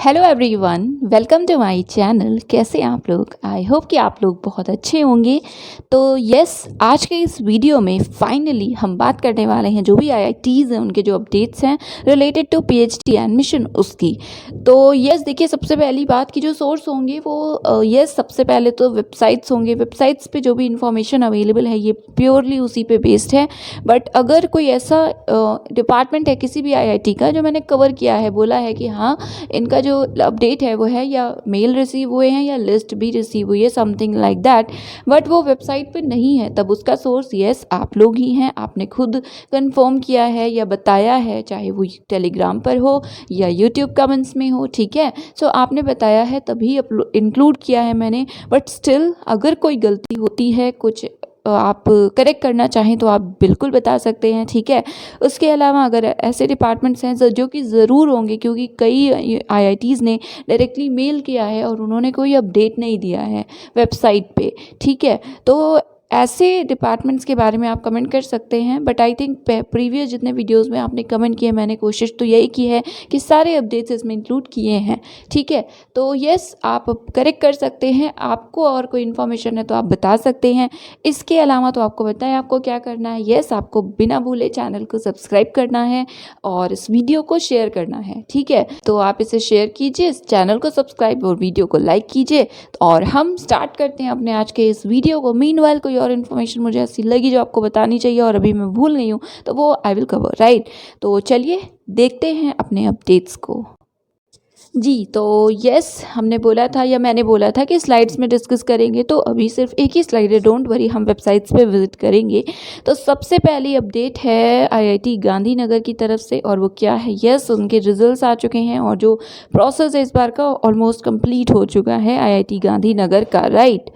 Hello everyone, welcome to my channel. कैसे हैं आप लोग? आई होप कि आप लोग बहुत अच्छे होंगे। तो यस, आज के इस वीडियो में फाइनली हम बात करने वाले हैं जो भी आईआईटीज़ हैं उनके जो अपडेट्स हैं रिलेटेड टू पीएचडी एडमिशन उसकी। तो यस देखिए, सबसे पहली बात की जो सोर्स होंगे वो यस सबसे पहले तो वेबसाइट्स होंगे। वेबसाइट्स पे जो भी इंफॉर्मेशन अवेलेबल है ये प्योरली उसी पे बेस्ड है। बट अगर कोई ऐसा डिपार्टमेंट है किसी भी आईआईटी का जो मैंने कवर किया है, बोला है कि हाँ इनका जो अपडेट है वो है, या मेल रिसीव हुए हैं या लिस्ट भी रिसीव हुई है, समथिंग लाइक दैट, बट वो वेबसाइट पे नहीं है, तब उसका सोर्स यस आप लोग ही हैं। आपने खुद कंफर्म किया है या बताया है, चाहे वो टेलीग्राम पर हो या यूट्यूब कमेंट्स में हो, ठीक है। सो आपने बताया है तभी इंक्लूड किया है मैंने। बट स्टिल अगर कोई गलती होती है, कुछ आप करेक्ट करना चाहें तो आप बिल्कुल बता सकते हैं, ठीक है। उसके अलावा अगर ऐसे डिपार्टमेंट्स हैं जो कि ज़रूर होंगे, क्योंकि कई आईआईटीज़ ने डायरेक्टली मेल किया है और उन्होंने कोई अपडेट नहीं दिया है वेबसाइट पे, ठीक है। तो ऐसे डिपार्टमेंट्स के बारे में आप कमेंट कर सकते हैं। बट आई थिंक प्रीवियस जितने वीडियोस में आपने कमेंट किए, मैंने कोशिश तो यही की है कि सारे अपडेट्स इसमें इंक्लूड किए हैं, ठीक है। तो यस आप करेक्ट कर सकते हैं। आपको और कोई इन्फॉर्मेशन है तो आप बता सकते हैं। इसके अलावा तो आपको बताएं आपको क्या करना है। यस, आपको बिना भूले चैनल को सब्सक्राइब करना है और इस वीडियो को शेयर करना है, ठीक है। तो आप इसे शेयर कीजिए, इस चैनल को सब्सक्राइब और वीडियो को लाइक कीजिए। और हम स्टार्ट करते हैं अपने आज के इस वीडियो को। मीनवाइल कोई और इन्फॉर्मेशन मुझे ऐसी लगी जो आपको बतानी चाहिए और अभी मैं भूल गई हूँ तो वो आई विल कवर, राइट। तो चलिए देखते हैं अपने अपडेट्स को जी। तो यस हमने बोला था, या मैंने बोला था कि स्लाइड्स में डिस्कस करेंगे, तो अभी सिर्फ एक ही स्लाइड है, डोंट वरी, हम वेबसाइट्स पे विजिट करेंगे। तो सबसे पहली अपडेट है आईआईटी गांधीनगर की तरफ से, और वो क्या है, यस उनके रिजल्ट्स आ चुके हैं और जो प्रोसेस है इस बार का ऑलमोस्ट कंप्लीट हो चुका है आईआईटी गांधीनगर का, राइट।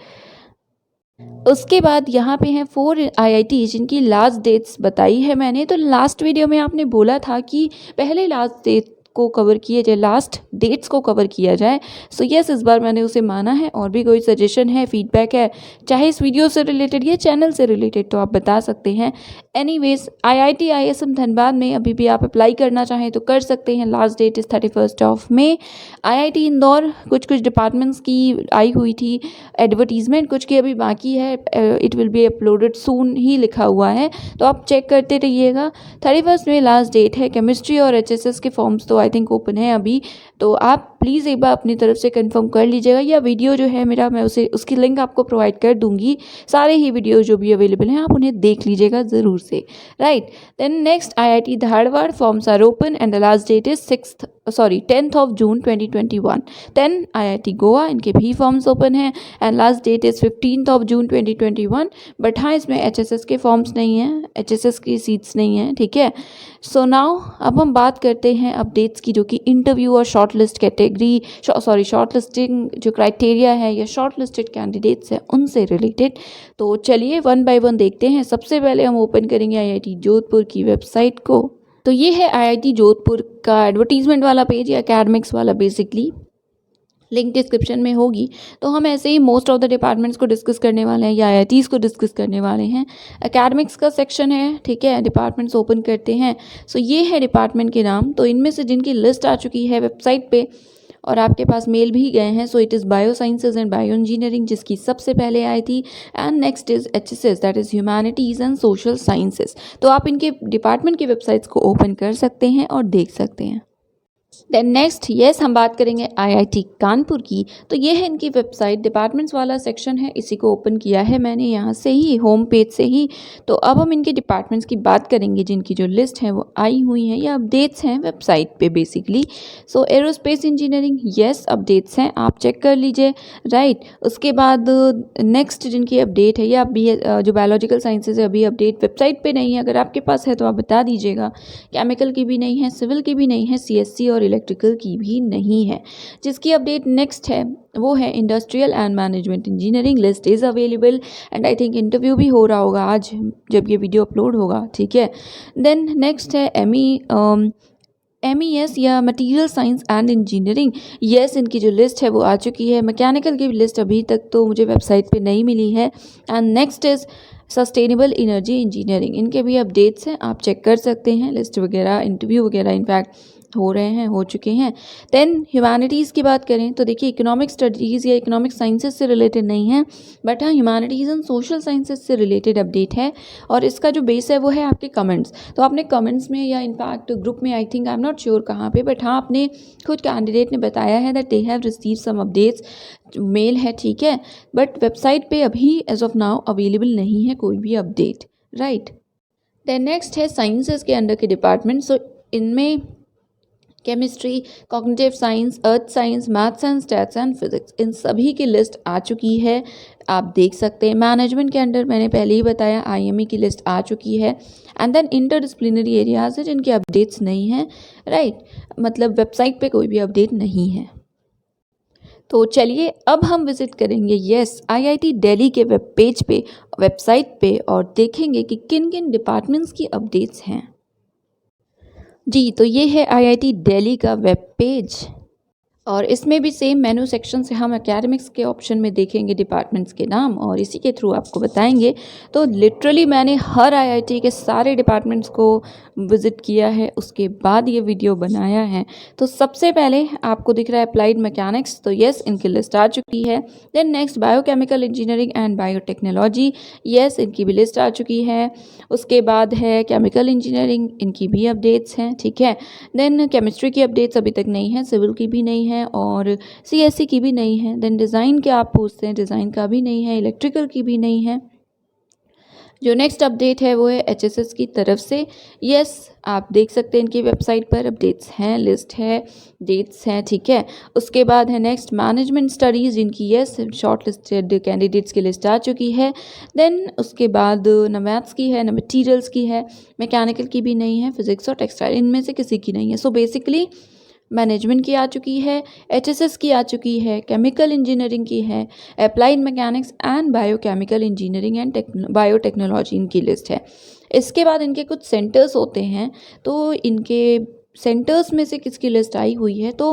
उसके बाद यहाँ पे हैं 4 आईआईटी जिनकी लास्ट डेट्स बताई है मैंने। तो लास्ट वीडियो में आपने बोला था कि पहले लास्ट डेट को कवर किया जाए, लास्ट डेट्स को कवर किया जाए। सो यस इस बार मैंने उसे माना है। और भी कोई सजेशन है, फीडबैक है, चाहे इस वीडियो से रिलेटेड या चैनल से रिलेटेड, तो आप बता सकते हैं। एनीवेज आईआईटी आईएसएम धनबाद में अभी भी आप अप्लाई करना चाहें तो कर सकते हैं। Last date is 31 of May. IIT Indore कुछ डिपार्टमेंट्स की आई हुई थी एडवर्टीजमेंट, कुछ की अभी बाकी है। इट विल बी अपलोडेड सून ही लिखा हुआ है, तो आप चेक करते रहिएगा। 31 में लास्ट डेट है। केमिस्ट्री और एचएसएस के फॉर्म्स तो आई थिंक ओपन है अभी, तो आप प्लीज़ एक बार अपनी तरफ से कंफर्म कर लीजिएगा, या वीडियो जो है मेरा, मैं उसे उसकी लिंक आपको प्रोवाइड कर दूंगी। सारे ही वीडियो जो भी अवेलेबल हैं आप उन्हें देख लीजिएगा ज़रूर से, right. Then next IIT Dharwad, forms are open and the last date is 10th of June 2021। Then IIT Goa, इनके भी फॉर्म्स ओपन हैं and last date is 15th of June 2021। But हाँ, इसमें एचएसएस के फॉर्म्स नहीं हैं, एचएसएस की सीट्स नहीं हैं, ठीक है। सो नाउ अब हम बात करते हैं अपडेट्स की, जो कि इंटरव्यू और short list category, short listing जो क्राइटेरिया है या शॉर्ट लिस्टेड कैंडिडेट्स हैं उनसे रिलेटेड। तो चलिए वन बाय वन देखते हैं। सबसे पहले हम ओपन करेंगे आईआईटी जोधपुर की वेबसाइट को। तो ये है आईआईटी जोधपुर का एडवर्टीजमेंट वाला पेज या एकेडमिक्स वाला, बेसिकली लिंक डिस्क्रिप्शन में होगी। तो हम ऐसे ही मोस्ट ऑफ द डिपार्टमेंट्स को डिस्कस करने वाले हैं या आईआईटीज़ को डिस्कस करने वाले हैं। एकेडमिक्स का सेक्शन है, ठीक है। डिपार्टमेंट्स ओपन करते हैं। सो ये है डिपार्टमेंट के नाम। तो इनमें से जिनकी लिस्ट आ चुकी है वेबसाइट पे और आपके पास मेल भी गए हैं, so it is bio sciences and bio engineering जिसकी सबसे पहले आई थी, and next is HSS that is humanities and social sciences. तो आप इनके डिपार्टमेंट की वेबसाइट्स को ओपन कर सकते हैं और देख सकते हैं। देन नेक्स्ट यस हम बात करेंगे आईआईटी कानपुर की। तो ये है इनकी वेबसाइट, डिपार्टमेंट्स वाला सेक्शन है, इसी को ओपन किया है मैंने यहाँ से ही, होम पेज से ही। तो अब हम इनके डिपार्टमेंट्स की बात करेंगे जिनकी जो लिस्ट है वो आई हुई है या अपडेट्स हैं वेबसाइट पे बेसिकली। सो एरोस्पेस इंजीनियरिंग, यस अपडेट्स हैं, आप चेक कर लीजिए, राइट। उसके बाद नेक्स्ट जिनकी अपडेट है या अभी जो बायोलॉजिकल साइंसेज है, अभी अपडेट वेबसाइट पर नहीं है। अगर आपके पास है तो आप बता दीजिएगा। केमिकल की भी नहीं है, सिविल की भी नहीं है, सीएससी और इलेक्ट्रिकल की भी नहीं है। जिसकी अपडेट नेक्स्ट है वो है industrial and management engineering. List is available and I think interview भी हो रहा होगा आज जब ये वीडियो अपलोड होगा, ठीक है। देन नेक्स्ट है MES या material science and engineering. Yes इनकी जो लिस्ट है वो आ चुकी है। मैकेनिकल की लिस्ट अभी तक तो मुझे वेबसाइट पे नहीं मिली है। And next is sustainable energy engineering, इनके भी अपडेट्स हैं, आप चेक कर सकते हैं। लिस्ट वगैरह, इंटरव्यू वगैरह इनफैक्ट हो रहे हैं, हो चुके हैं। देन ह्यूमैनिटीज़ की बात करें तो देखिए इकोनॉमिक स्टडीज़ या इकोनॉमिक साइंसेज से रिलेटेड नहीं है, बट हाँ ह्यूमैनिटीज़ एंड सोशल साइंसेज से रिलेटेड अपडेट है। और इसका जो बेस है वो है आपके कमेंट्स। तो आपने कमेंट्स में या इनफैक्ट ग्रुप में, I think I am not sure कहाँ पे, बट हाँ आपने खुद कैंडिडेट ने बताया है that they have receive some updates, mail है, ठीक है, बट वेबसाइट पे अभी एज ऑफ नाउ अवेलेबल नहीं है कोई भी अपडेट, राइट। देन नेक्स्ट है साइंसेस के अंडर के डिपार्टमेंट। सो इनमें chemistry, cognitive science, earth science, maths and stats and physics, इन सभी की लिस्ट आ चुकी है, आप देख सकते हैं। मैनेजमेंट के अंडर मैंने पहले ही बताया आईएमई की लिस्ट आ चुकी है। एंड देन इंटरडिसिप्लिनरी एरियाज है जिनके अपडेट्स नहीं हैं, राइट, मतलब वेबसाइट पे कोई भी अपडेट नहीं है। तो चलिए अब हम विजिट करेंगे आईआईटी दिल्ली के वेब पेज पे, वेबसाइट पे, और देखेंगे कि किन किन डिपार्टमेंट्स की अपडेट्स हैं। जी, तो ये है आईआईटी दिल्ली का वेब पेज, और इसमें भी सेम मेनू सेक्शन से हम एकेडमिक्स के ऑप्शन में देखेंगे डिपार्टमेंट्स के नाम और इसी के थ्रू आपको बताएंगे। तो लिटरली मैंने हर आईआईटी के सारे डिपार्टमेंट्स को विज़िट किया है, उसके बाद ये वीडियो बनाया है। तो सबसे पहले आपको दिख रहा है अप्लाइड मैकेनिक्स, तो यस इनकी लिस्ट आ चुकी है। Then next biochemical engineering and biotechnology, yes इनकी भी लिस्ट आ चुकी है। उसके बाद है केमिकल इंजीनियरिंग, इनकी भी अपडेट्स हैं, ठीक है। देन केमिस्ट्री की अपडेट्स अभी तक नहीं है, सिविल की भी नहीं है और सीएससी की भी नहीं है। देन डिज़ाइन के आप पूछते हैं, डिज़ाइन का भी नहीं है, इलेक्ट्रिकल की भी नहीं है। जो नेक्स्ट अपडेट है वो है एचएसएस की तरफ से, यस आप देख सकते हैं इनकी वेबसाइट पर अपडेट्स हैं, लिस्ट है, डेट्स हैं, ठीक है। उसके बाद है नेक्स्ट मैनेजमेंट स्टडीज़, जिनकी यस शॉर्ट लिस्टेड कैंडिडेट्स की लिस्ट आ चुकी है। देन उसके बाद न मैथ्स की है, न मटीरियल्स की है, मैकेनिकल की भी नहीं है, फिजिक्स और टेक्सटाइल इनमें से किसी की नहीं है। सो बेसिकली मैनेजमेंट की आ चुकी है, एचएसएस की आ चुकी है, केमिकल इंजीनियरिंग की है, applied mechanics and biochemical engineering and biotechnology इनकी लिस्ट है। इसके बाद इनके कुछ सेंटर्स होते हैं, तो इनके सेंटर्स में से किसकी लिस्ट आई हुई है। तो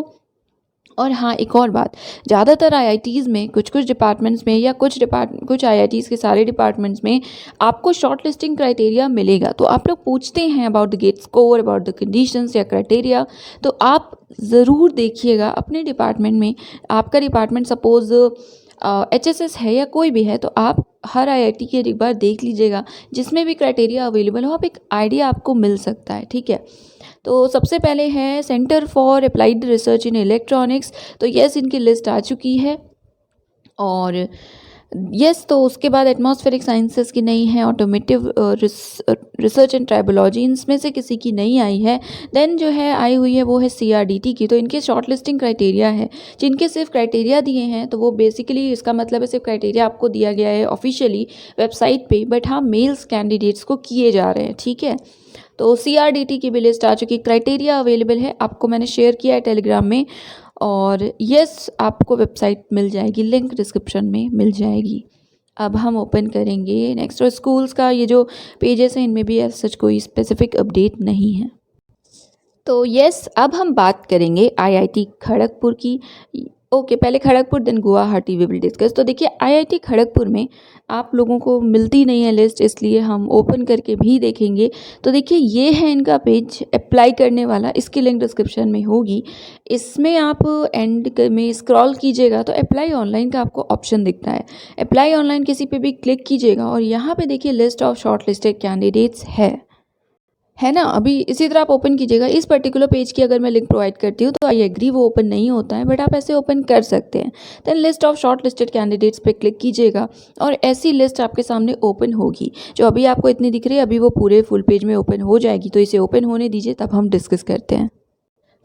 और हाँ एक और बात, ज़्यादातर आईआईटीज़ में कुछ कुछ डिपार्टमेंट्स में या कुछ आईआईटीज़ के सारे डिपार्टमेंट्स में आपको शॉर्ट लिस्टिंग क्राइटेरिया मिलेगा। तो आप लोग पूछते हैं about the GATE score, about the conditions या क्राइटेरिया, तो आप ज़रूर देखिएगा अपने डिपार्टमेंट में। आपका डिपार्टमेंट सपोज़ एचएसएस है या कोई भी है, तो आप हर आईआईटी के एक बार देख लीजिएगा, जिसमें भी क्राइटेरिया अवेलेबल हो, आप एक आइडिया आपको मिल सकता है, ठीक है। तो सबसे पहले है centre for applied research in electronics, तो यस इनकी लिस्ट आ चुकी है। और यस तो उसके बाद एटमॉस्फेरिक साइंसेस की नहीं है, ऑटोमेटिव रिसर्च एंड ट्राइबोलॉजी इसमें से किसी की नहीं आई है। देन जो है आई हुई है वो है सीआरडीटी की, तो इनके शॉर्ट लिस्टिंग क्राइटेरिया है, जिनके सिर्फ क्राइटेरिया दिए हैं, तो वो बेसिकली इसका मतलब है सिर्फ क्राइटेरिया आपको दिया गया है ऑफिशियली वेबसाइट पे, बट हाँ मेल्स कैंडिडेट्स को किए जा रहे हैं, ठीक है। तो सीआरडीटी की भी लिस्ट आ चुकी, क्राइटेरिया अवेलेबल है, आपको मैंने शेयर किया है टेलीग्राम में, और यस आपको वेबसाइट मिल जाएगी, लिंक डिस्क्रिप्शन में मिल जाएगी। अब हम ओपन करेंगे नेक्स्ट, और स्कूल्स का ये जो पेजेस हैं इनमें भी सच कोई स्पेसिफिक अपडेट नहीं है। तो यस अब हम बात करेंगे आईआईटी खड़गपुर की। ओके पहले Kharagpur then Guwahati we will discuss. तो देखिए आईआईटी खड़गपुर में आप लोगों को मिलती नहीं है लिस्ट, इसलिए हम ओपन करके भी देखेंगे। तो देखिए ये है इनका पेज अप्लाई करने वाला, इसकी लिंक डिस्क्रिप्शन में होगी। इसमें आप एंड में स्क्रॉल कीजिएगा तो अप्लाई ऑनलाइन का आपको ऑप्शन दिखता है। अप्लाई ऑनलाइन किसी पे भी क्लिक कीजिएगा और यहाँ पे देखिए list of short listed candidates है ना। अभी इसी तरह आप ओपन कीजिएगा, इस पर्टिकुलर पेज की अगर मैं लिंक प्रोवाइड करती हूँ तो आई एग्री वो ओपन नहीं होता है, बट आप ऐसे ओपन कर सकते हैं। Then list of short listed candidates पे क्लिक कीजिएगा और ऐसी लिस्ट आपके सामने ओपन होगी। जो अभी आपको इतनी दिख रही है, अभी वो पूरे फुल पेज में ओपन हो जाएगी, तो इसे ओपन होने दीजिए तब हम डिस्कस करते हैं।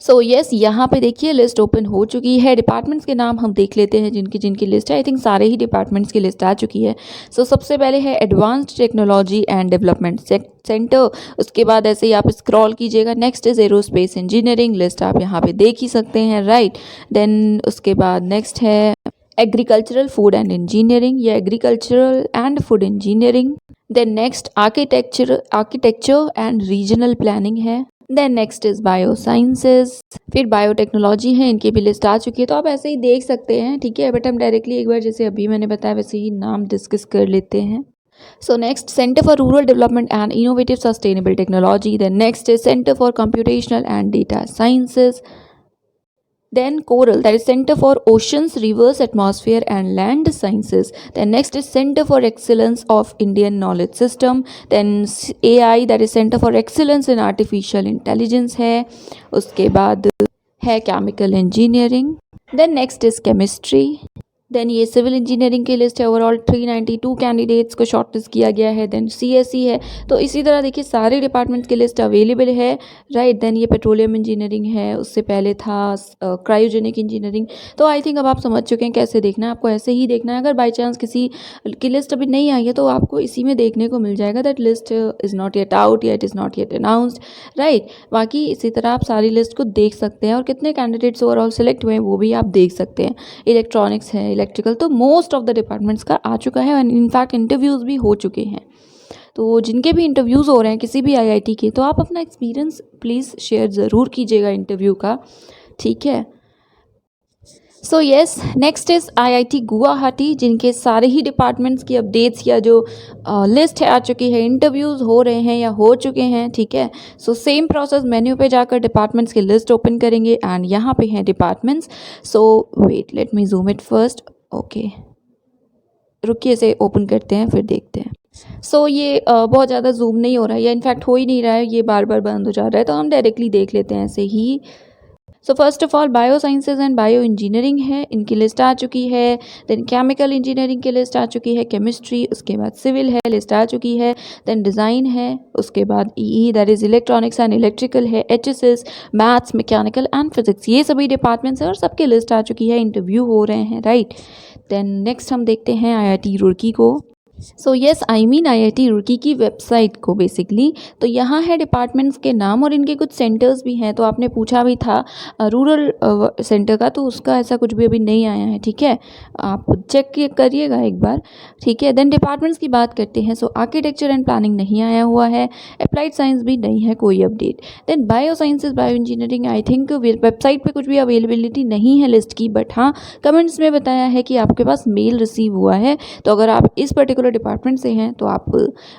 सो यस यहाँ पे देखिए लिस्ट ओपन हो चुकी है। डिपार्टमेंट्स के नाम हम देख लेते हैं जिनकी जिनकी लिस्ट है। आई थिंक सारे ही डिपार्टमेंट्स की लिस्ट आ चुकी है। सो सबसे पहले है advanced technology and development centre. उसके बाद ऐसे ही आप स्क्रॉल कीजिएगा, next is aerospace engineering, list आप यहाँ पे देख ही सकते हैं, राइट। देन उसके बाद नेक्स्ट है एग्रीकल्चरल फूड एंड इंजीनियरिंग या agricultural and food engineering. Then next architecture and regional planning है। Then next is bio sciences, फिर बायोटेक्नोलॉजी है, इनकी भी लिस्ट आ चुकी है। तो आप ऐसे ही देख सकते हैं, ठीक है। बट हम डायरेक्टली एक बार जैसे अभी मैंने बताया वैसे ही नाम डिस्कस कर लेते हैं। So next, Center for Rural Development and Innovative Sustainable Technology. Then next is Center for Computational and Data Sciences. Then Coral, that is Center for Oceans, Rivers, Atmosphere and Land Sciences. Then next is Center for Excellence of Indian Knowledge System. Then AI, that is Center for Excellence in Artificial Intelligence है. उसके बाद है Chemical Engineering. Then next is Chemistry. Then ये civil engineering की list है, overall 392 candidates को shortlist किया गया है। देन सीएससी है। तो इसी तरह देखिए सारे डिपार्टमेंट्स की लिस्ट अवेलेबल है, राइट। देन ये पेट्रोलियम इंजीनियरिंग है, उससे पहले था क्रायोजेनिक इंजीनियरिंग। तो आई थिंक अब आप समझ चुके हैं कैसे देखना है, आपको ऐसे ही देखना है। अगर बाई चांस किसी की लिस्ट अभी नहीं आई है तो आपको इसी में देखने को मिल जाएगा that list is not yet out या it is not yet announced, right. बाकी इसी तरह आप सारी लिस्ट को देख सकते हैं और कितने कैंडिडेट्स ओवरऑल सेलेक्ट हुए हैं वो भी आप देख सकते हैं। इलेक्ट्रॉनिक्स है, इलेक्ट्रिकल, तो मोस्ट ऑफ द डिपार्टमेंट्स का आ चुका है एंड इनफैक्ट इंटरव्यूज़ भी हो चुके हैं। तो जिनके भी इंटरव्यूज़ हो रहे हैं किसी भी आईआईटी के, तो आप अपना एक्सपीरियंस प्लीज़ शेयर ज़रूर कीजिएगा इंटरव्यू का, ठीक है। So yes, next is IIT Guwahati, जिनके सारे ही डिपार्टमेंट्स की अपडेट्स या जो लिस्ट है आ चुकी है, इंटरव्यूज़ हो रहे हैं या हो चुके हैं, ठीक है। सो सेम प्रोसेस, मेन्यू पे जाकर डिपार्टमेंट्स की लिस्ट ओपन करेंगे एंड यहाँ पे हैं departments. So wait, let me zoom it first. Okay, रुकिए, से ओपन करते हैं फिर देखते हैं। सो ये बहुत ज़्यादा जूम नहीं हो रहा है या इनफैक्ट हो ही नहीं रहा है, ये बार बार बंद हो जा रहा है, तो हम डायरेक्टली देख लेते हैं ऐसे ही। So first of all bio sciences and bio engineering है, इनकी लिस्ट आ चुकी है। देन केमिकल इंजीनियरिंग की लिस्ट आ चुकी है, केमिस्ट्री, उसके बाद सिविल है, लिस्ट आ चुकी है। देन डिज़ाइन है, उसके बाद EE that is electronics and electrical है, HSS, maths, mechanical and physics, ये सभी डिपार्टमेंट्स हैं और सबकी लिस्ट आ चुकी है, इंटरव्यू हो रहे हैं, राइट। देन नेक्स्ट हम देखते हैं आईआईटी रुड़की को। So yes, I mean IIT Roorkee की वेबसाइट को बेसिकली। तो यहाँ है डिपार्टमेंट्स के नाम और इनके कुछ सेंटर्स भी हैं। तो आपने पूछा भी था रूरल सेंटर का, तो उसका ऐसा कुछ भी अभी नहीं आया है, ठीक है, आप चेक करिएगा एक बार, ठीक है। देन डिपार्टमेंट्स की बात करते हैं। सो आर्किटेक्चर एंड प्लानिंग नहीं आया हुआ है, अप्लाइड साइंस भी नहीं है कोई update. Then bio sciences, bio engineering, I think website पर कुछ भी अवेलेबिलिटी नहीं है लिस्ट की, बट हाँ कमेंट्स में बताया है कि आपके पास मेल रिसीव हुआ है। तो अगर आप इस पर्टिकुलर डिपार्टमेंट से हैं तो आप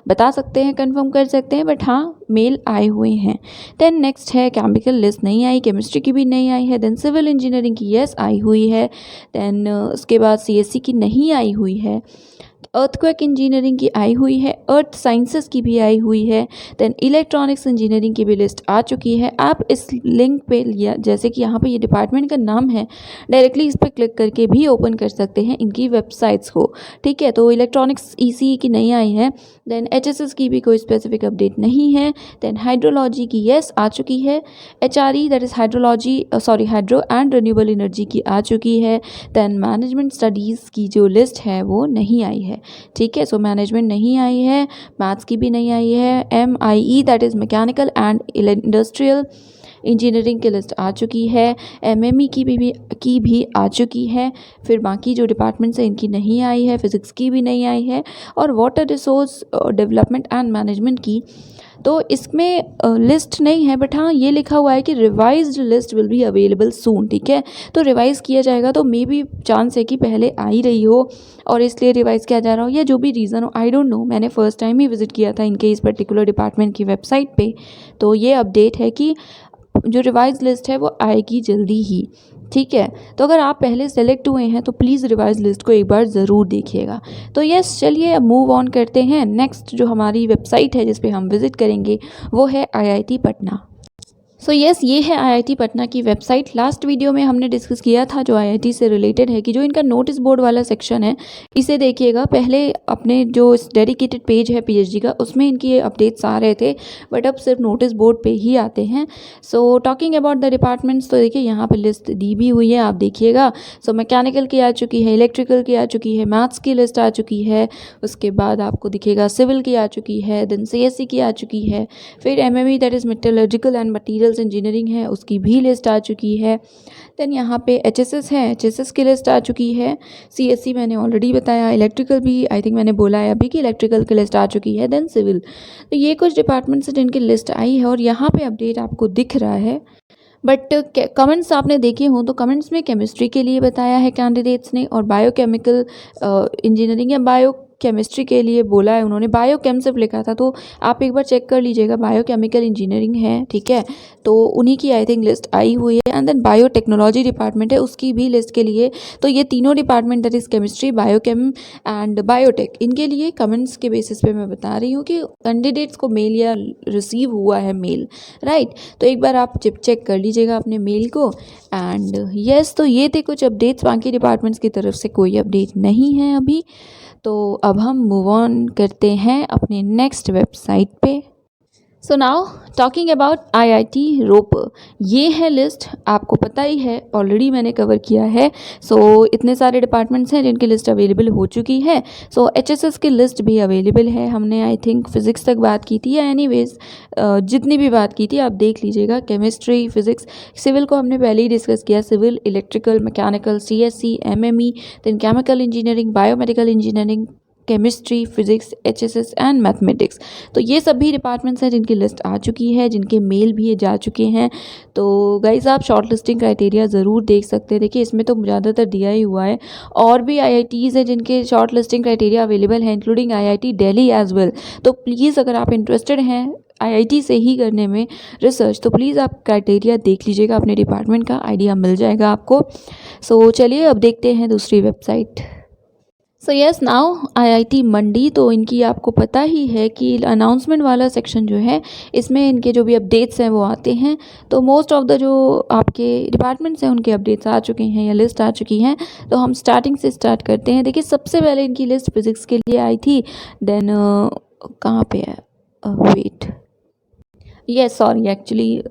बता सकते हैं, कंफर्म कर सकते हैं, बट हाँ मेल आए हुए हैं। देन नेक्स्ट है केमिकल, लिस्ट नहीं आई, केमिस्ट्री की भी नहीं आई है। देन सिविल इंजीनियरिंग की यस आई हुई है। देन उसके बाद सीएससी की नहीं आई हुई है। अर्थक्वेक इंजीनियरिंग की आई हुई है, अर्थ साइंसेस की भी आई हुई है। देन इलेक्ट्रॉनिक्स इंजीनियरिंग की भी लिस्ट आ चुकी है। आप इस लिंक पे या जैसे कि यहाँ पे ये डिपार्टमेंट का नाम है, डायरेक्टली इस पर क्लिक करके भी ओपन कर सकते हैं इनकी वेबसाइट्स को, ठीक है। तो इलेक्ट्रॉनिक्स ईसीई की नहीं आई है। देन एचएसएस की भी कोई स्पेसिफिक अपडेट नहीं है। देन हाइड्रोलॉजी की यस आ चुकी है। HRE that is hydrology sorry hydro and renewable energy की आ चुकी है। देन मैनेजमेंट स्टडीज़ की जो लिस्ट है वो नहीं आई है, ठीक है। सो मैनेजमेंट नहीं आई है, मैथ्स की भी नहीं आई है। MIE that is mechanical and industrial engineering की लिस्ट आ चुकी है। एमएमई की भी आ चुकी है। फिर बाकी जो डिपार्टमेंट्स हैं इनकी नहीं आई है, फिज़िक्स की भी नहीं आई है। और water resource development and management की तो इसमें लिस्ट नहीं है, बट हाँ ये लिखा हुआ है कि revised list will be available सून, ठीक है। तो रिवाइज़ किया जाएगा, तो मे बी चांस है कि पहले आ ही रही हो और इसलिए रिवाइज़ किया जा रहा हो, या जो भी रीज़न हो, आई डोंट नो। मैंने फर्स्ट टाइम ही विज़िट किया था इनके इस पर्टिकुलर डिपार्टमेंट की वेबसाइट पे, तो ये अपडेट है कि जो रिवाइज लिस्ट है वो आएगी जल्दी ही, ठीक है। तो अगर आप पहले सेलेक्ट हुए हैं तो प्लीज़ रिवाइज लिस्ट को एक बार ज़रूर देखिएगा। तो यस, चलिए अब मूव ऑन करते हैं। नेक्स्ट जो हमारी वेबसाइट है जिस पे हम विज़िट करेंगे वो है आईआईटी पटना। सो यस, ये है आईआईटी पटना की वेबसाइट। लास्ट वीडियो में हमने डिस्कस किया था जो आईआईटी से रिलेटेड है कि जो इनका नोटिस बोर्ड वाला सेक्शन है इसे देखिएगा। पहले अपने जो डेडिकेटेड पेज है पीएचडी का उसमें इनकी अपडेट्स आ रहे थे, बट अब सिर्फ नोटिस बोर्ड पे ही आते हैं। So talking about the departments, तो देखिए यहाँ पे लिस्ट दी भी हुई है, आप देखिएगा। सो मैकेनिकल की आ चुकी है, इलेक्ट्रिकल की आ चुकी है, मैथ्स की लिस्ट आ चुकी है, उसके बाद आपको दिखेगा सिविल की आ चुकी है, देन सीएससी की आ चुकी है, फिर MME that is metallurgical and material engineering है उसकी भी लिस्ट आ चुकी है। देन यहाँ पे एचएसएस है, एचएसएस की लिस्ट आ चुकी है। सीएससी मैंने ऑलरेडी बताया, इलेक्ट्रिकल भी आई थिंक मैंने बोला है अभी कि इलेक्ट्रिकल की लिस्ट आ चुकी है। देन सिविल, तो ये कुछ डिपार्टमेंट्स हैं जिनकी लिस्ट आई है और यहाँ पे अपडेट आपको दिख रहा है। बट कमेंट्स आपने देखे हों तो कमेंट्स में केमिस्ट्री के लिए बताया है कैंडिडेट्स ने, और बायोकेमिकल इंजीनियरिंग या बायो केमिस्ट्री के लिए बोला है उन्होंने, बायोकेम सिर्फ लिखा था, तो आप एक बार चेक कर लीजिएगा, बायोकेमिकल इंजीनियरिंग है, ठीक है। तो उन्हीं की आई थिंक लिस्ट आई हुई है। एंड देन बायोटेक्नोलॉजी डिपार्टमेंट है, उसकी भी लिस्ट के लिए। तो ये तीनों department, that is chemistry, biochem and biotech, इनके लिए कमेंट्स के बेसिस पे मैं बता रही हूँ कि कैंडिडेट्स को मेल या रिसीव हुआ है मेल, राइट। तो एक बार आप चेक कर लीजिएगा अपने मेल को। एंड यस, तो ये थे कुछ अपडेट्स, बाकी डिपार्टमेंट्स की तरफ से कोई अपडेट नहीं है अभी। तो अब हम मूव ऑन करते हैं अपने नेक्स्ट वेबसाइट पे। So now talking about IIT Ropar, ये है लिस्ट, आपको पता ही है, ऑलरेडी मैंने कवर किया है। सो इतने सारे डिपार्टमेंट्स हैं जिनकी लिस्ट अवेलेबल हो चुकी है। सो HSS की लिस्ट भी अवेलेबल है। हमने आई थिंक फिज़िक्स तक बात की थी, या एनीवेज जितनी भी बात की थी आप देख लीजिएगा। केमिस्ट्री, फिज़िक्स, सिविल को हमने पहले ही डिस्कस किया, civil, electrical, mechanical, CSE, MME, then chemical engineering, biomedical engineering, chemistry, physics, HSS and mathematics. तो ये सभी डिपार्टमेंट्स हैं जिनकी लिस्ट आ चुकी है, जिनके मेल भी जा चुके हैं। तो गाइज़ आप शॉर्ट लिस्टिंग क्राइटेरिया ज़रूर देख सकते हैं। देखिए इसमें तो ज़्यादातर दिया ही हुआ है, और भी IITs हैं जिनके शॉर्ट लिस्टिंग क्राइटेरिया अवेलेबल हैं, including IIT Delhi as well. तो प्लीज़ अगर आप इंटरेस्टेड हैं IIT से ही करने में रिसर्च, तो प्लीज़ आप क्राइटेरिया देख लीजिएगा, अपने डिपार्टमेंट का आइडिया मिल जाएगा आपको। सो चलिए अब देखते हैं दूसरी website. So yes, now IIT मंडी, तो इनकी आपको पता ही है कि अनाउंसमेंट वाला सेक्शन जो है, इसमें इनके जो भी अपडेट्स हैं वो आते हैं। तो मोस्ट ऑफ द जो आपके डिपार्टमेंट्स हैं उनके अपडेट्स आ चुके हैं या लिस्ट आ चुकी हैं। तो हम स्टार्टिंग से स्टार्ट करते हैं। देखिए सबसे पहले इनकी लिस्ट फिज़िक्स के लिए आई थी। देन कहाँ पे है, वेट, यस सॉरी, एक्चुअली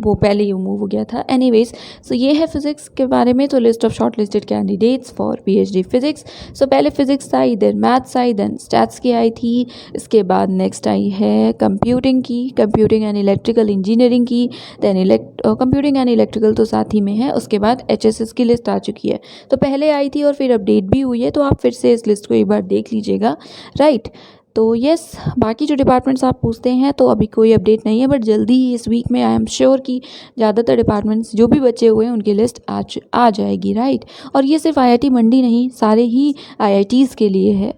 वो पहले ही मूव हो गया था। एनीवेज, सो ये है फिज़िक्स के बारे में। तो list of short listed candidates for PhD physics. So पहले फिज़िक्स आई, देन मैथ्स आई, देन स्टैट्स की आई थी। इसके बाद नेक्स्ट आई है कंप्यूटिंग की, कंप्यूटिंग एंड इलेक्ट्रिकल इंजीनियरिंग की। देन कंप्यूटिंग एंड इलेक्ट्रिकल तो साथ ही में है। उसके बाद HSS की लिस्ट आ चुकी है। तो पहले आई थी और फिर अपडेट भी हुई है, तो आप फिर से इस लिस्ट को एक बार देख लीजिएगा, राइट। तो यस, बाकी जो डिपार्टमेंट्स आप पूछते हैं तो अभी कोई अपडेट नहीं है, बट जल्दी ही इस वीक में आई एम श्योर कि ज़्यादातर डिपार्टमेंट्स जो भी बचे हुए हैं उनकी लिस्ट आ जाएगी, राइट। और ये सिर्फ IIT मंडी नहीं, सारे ही IITs के लिए है।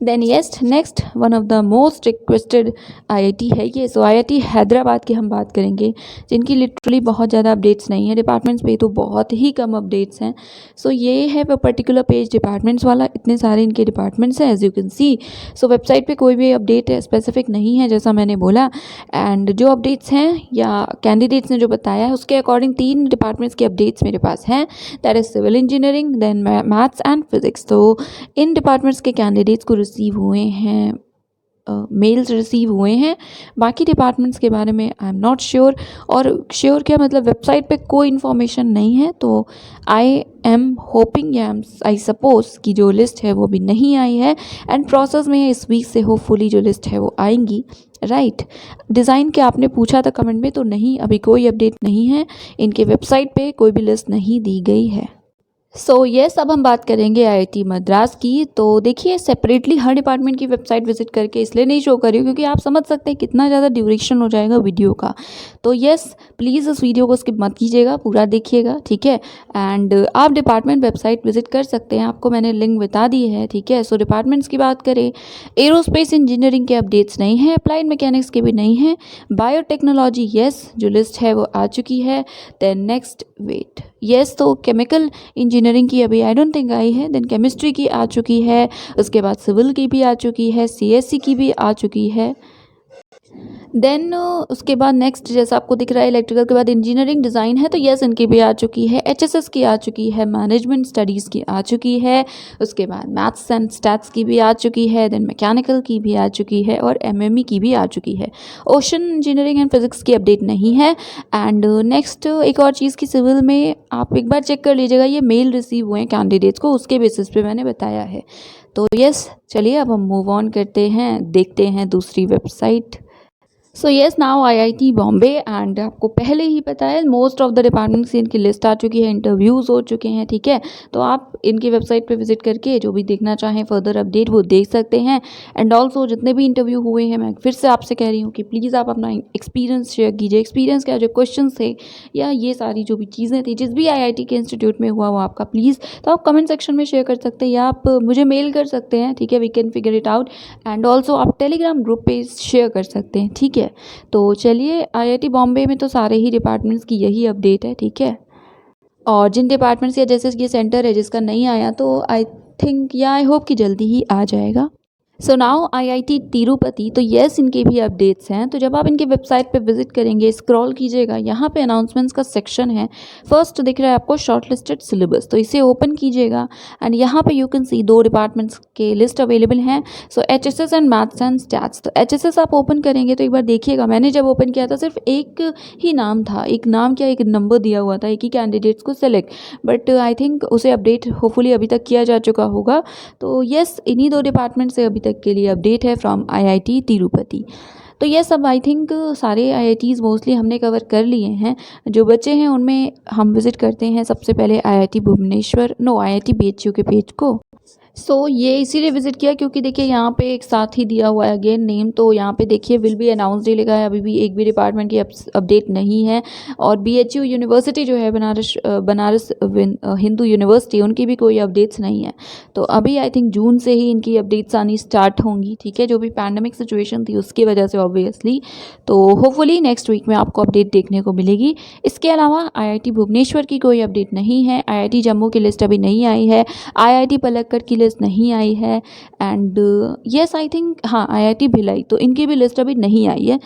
Then yes, next one of the most requested IIT है ये। सो IIT हैदराबाद की हम बात करेंगे, जिनकी लिटरली बहुत ज़्यादा अपडेट्स नहीं है, डिपार्टमेंट्स पे तो बहुत ही कम अपडेट्स हैं। सो ये है वो पर्टिकुलर पेज डिपार्टमेंट्स वाला, इतने सारे इनके डिपार्टमेंट्स हैं as you can see. So website पे कोई भी अपडेट स्पेसिफिक नहीं है, जैसा मैंने बोला। एंड जो अपडेट्स हैं या कैंडिडेट्स ने जो बताया है उसके अकॉर्डिंग 3 डिपार्टमेंट्स के अपडेट्स मेरे पास हैं, that is civil engineering, then maths and physics. तो इन डिपार्टमेंट्स के कैंडिडेट्स को रिसीव हुए हैं, मेल्स रिसीव हुए हैं। बाकी डिपार्टमेंट्स के बारे में आई एम नॉट श्योर, और श्योर क्या मतलब, वेबसाइट पे कोई इन्फॉर्मेशन नहीं है। तो आई एम होपिंग या आई सपोज कि जो लिस्ट है वो भी नहीं आई है, एंड प्रोसेस में इस वीक से होपफुली जो लिस्ट है वो आएंगी, राइट। डिज़ाइन के आपने पूछा था कमेंट में, तो नहीं, अभी कोई अपडेट नहीं है, इनके वेबसाइट पे कोई भी लिस्ट नहीं दी गई है। सो येस, अब हम बात करेंगे IIT मद्रास की। तो देखिए सेपरेटली हर डिपार्टमेंट की वेबसाइट विजिट करके इसलिए नहीं शो कर रही हूँ क्योंकि आप समझ सकते हैं कितना ज़्यादा ड्यूरेशन हो जाएगा वीडियो का। तो येस, प्लीज़ उस वीडियो को स्किप मत कीजिएगा, पूरा देखिएगा, ठीक है। एंड आप डिपार्टमेंट वेबसाइट विजिट कर सकते हैं, आपको मैंने लिंक बता दी है, ठीक है। सो डिपार्टमेंट्स की बात करें, एरोस्पेस इंजीनियरिंग के अपडेट्स नहीं हैं, अप्लाइड मैकेनिक्स के भी नहीं हैं। बायोटेक्नोलॉजी येस, जो लिस्ट है वो आ चुकी है। देन नेक्स्ट वेट, येस, तो केमिकल इंजीनियरिंग की अभी आई डोंट थिंक आई है। देन केमिस्ट्री की आ चुकी है, उसके बाद सिविल की भी आ चुकी है, CSE की भी आ चुकी है। देन उसके बाद नेक्स्ट जैसा आपको दिख रहा है इलेक्ट्रिकल के बाद इंजीनियरिंग डिज़ाइन है, तो यस इनकी भी आ चुकी है। HSS की आ चुकी है, मैनेजमेंट स्टडीज़ की आ चुकी है, उसके बाद मैथ्स एंड स्टैट्स की भी आ चुकी है, देन मैकेनिकल की भी आ चुकी है, और MME की भी आ चुकी है। ओशन इंजीनियरिंग एंड फिजिक्स की अपडेट नहीं है। एंड नेक्स्ट एक और चीज़ की सिविल में आप एक बार चेक कर लीजिएगा, ये मेल रिसीव हुए हैं कैंडिडेट्स को, उसके बेसिस पे मैंने बताया है। तो यस, चलिए अब हम मूव ऑन करते हैं, देखते हैं दूसरी website. So yes now IIT Bombay and आपको पहले ही पता है मोस्ट ऑफ द डिपार्टमेंट्स की इनकी लिस्ट आ चुकी है, इंटरव्यूज़ हो चुके हैं, ठीक है। तो आप इनकी वेबसाइट पे विजिट करके जो भी देखना चाहें फर्दर अपडेट वो देख सकते हैं। एंड ऑल्सो जितने भी इंटरव्यू हुए हैं मैं फिर से आपसे कह रही हूँ कि प्लीज़ आप अपना एक्सपीरियंस शेयर कीजिए। एक्सपीरियंस क्या, जो क्वेश्चन थे या ये सारी जो भी चीज़ें थी जिस भी आईआईटी के इंस्टीट्यूट में हुआ वो आपका प्लीज़, तो आप कमेंट सेक्शन में शेयर कर सकते हैं या आप मुझे मेल कर सकते हैं, ठीक है। We can figure it out. And also आप टेलीग्राम ग्रुप पे शेयर कर सकते हैं, ठीक है। तो चलिए, आईआईटी बॉम्बे में तो सारे ही डिपार्टमेंट्स की यही अपडेट है, ठीक है। और जिन डिपार्टमेंट्स या जैसे ये सेंटर है जिसका नहीं आया तो आई थिंक या आई होप कि जल्दी ही आ जाएगा। सो नाउ आईआईटी तिरुपति, तो येस इनके भी अपडेट्स हैं। तो जब आप इनके वेबसाइट पे विजिट करेंगे, स्क्रॉल कीजिएगा, यहाँ पे अनाउंसमेंट्स का सेक्शन है। फर्स्ट दिख रहा है आपको शॉर्टलिस्टेड सिलेबस, तो इसे ओपन कीजिएगा एंड यहाँ पे यू कैन सी 2 डिपार्टमेंट्स के लिस्ट अवेलेबल हैं। So HSS and maths and stats. तो एचएसएस आप ओपन करेंगे तो एक बार देखिएगा, मैंने जब ओपन किया था सिर्फ एक ही नाम था, एक नाम क्या एक नंबर दिया हुआ था, एक ही कैंडिडेट्स को सेलेक्ट, बट आई थिंक उसे अपडेट होपफुली अभी तक किया जा चुका होगा। तो येस इन्हीं 2 डिपार्टमेंट से अभी तक के लिए अपडेट है फ्रॉम आईआईटी तिरुपति। तो ये सब आई थिंक सारे आईआईटीज़ मोस्टली हमने कवर कर लिए हैं। जो बच्चे हैं उनमें हम विज़िट करते हैं सबसे पहले आईआईटी भुवनेश्वर, आईआईटी बीएचयू के पेज को। सो ये इसीलिए विजिट किया क्योंकि देखिए यहाँ पे एक साथ ही दिया हुआ है अगेन नेम, तो यहाँ पे देखिए विल बी अनाउंसड ही लिखा है, अभी भी एक भी डिपार्टमेंट की अपडेट नहीं है। और बीएचयू यूनिवर्सिटी जो है बनारस हिंदू यूनिवर्सिटी, उनकी भी कोई अपडेट्स नहीं है। तो अभी आई थिंक जून से ही इनकी अपडेट्स आनी स्टार्ट होंगी, ठीक है, जो भी पैंडमिक सिचुएशन थी उसकी वजह से ऑब्वियसली। तो होपफुली नेक्स्ट वीक में आपको अपडेट देखने को मिलेगी। इसके अलावा आईआईटी भुवनेश्वर की कोई अपडेट नहीं है, आईआईटी जम्मू की लिस्ट अभी नहीं आई है, आईआईटी पलक्कड़ की लिस्ट नहीं आई है एंड यस आई थिंक हाँ आईआईटी भिलाई, तो इनकी भी लिस्ट अभी नहीं आई है।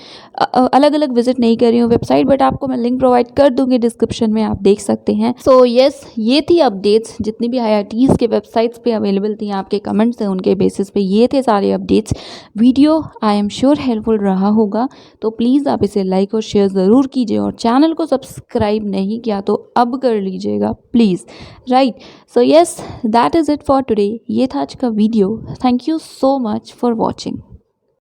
अलग अलग विजिट नहीं कर रही हूँ वेबसाइट, बट आपको मैं लिंक प्रोवाइड कर दूंगी डिस्क्रिप्शन में, आप देख सकते हैं। सो यस ये थी अपडेट्स जितनी भी आईआईटीज़ के वेबसाइट्स पे अवेलेबल थी, आपके कमेंट्स हैं उनके बेसिस पे ये थे सारे updates. Video I am sure helpful रहा होगा, तो प्लीज़ आप इसे लाइक और शेयर ज़रूर कीजिए और चैनल को सब्सक्राइब नहीं किया तो अब कर लीजिएगा please, right. So yes that is it for today. ये था आज का video. Thank you so much for watching.